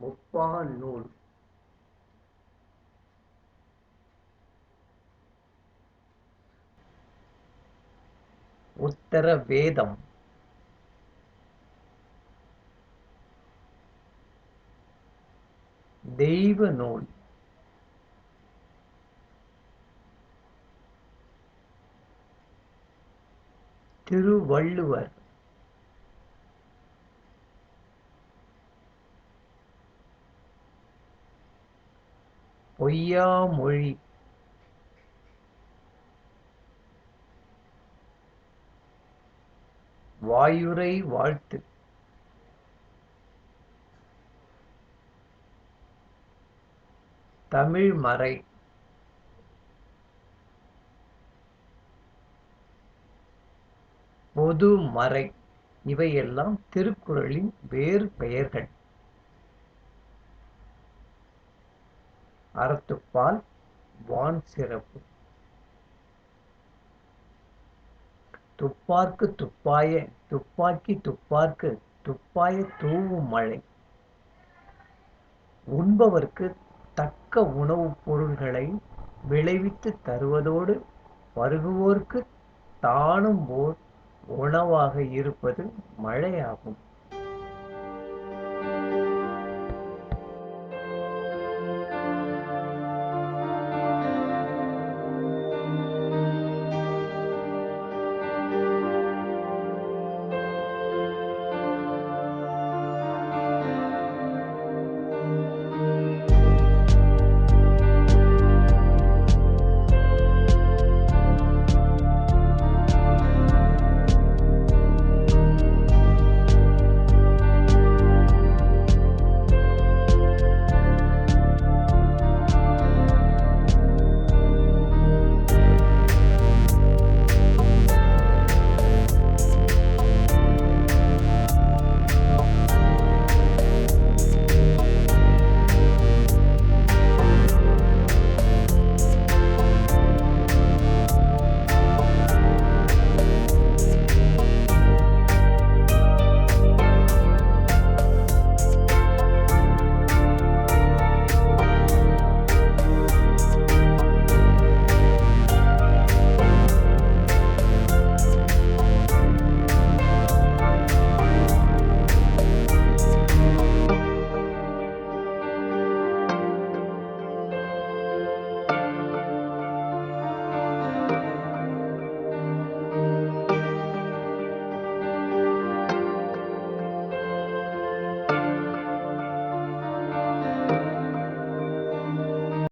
ஒப்பான் நூல். உத்தர வேதம். தெய்வ நூல். திருவள்ளுவர். பொய்யாமொழி. வாயுரை வாழ்த்து. தமிழ்மறை. பொதுமறை. இவையெல்லாம் திருக்குறளின் வேறு பெயர்கள். அறத்துப்பால், வான் சிறப்பு. துப்பார்க்கு துப்பாய துப்பாக்கி துப்பார்க்கு துப்பாய தூவும் மழை. உண்பவர்க்கு தக்க உணவுப் பொருள்களை விளைவித்துத் தருவதோடு பருகுவோர்க்குத் தானும் ஓர் உணவாக இருப்பது மழையாகும்.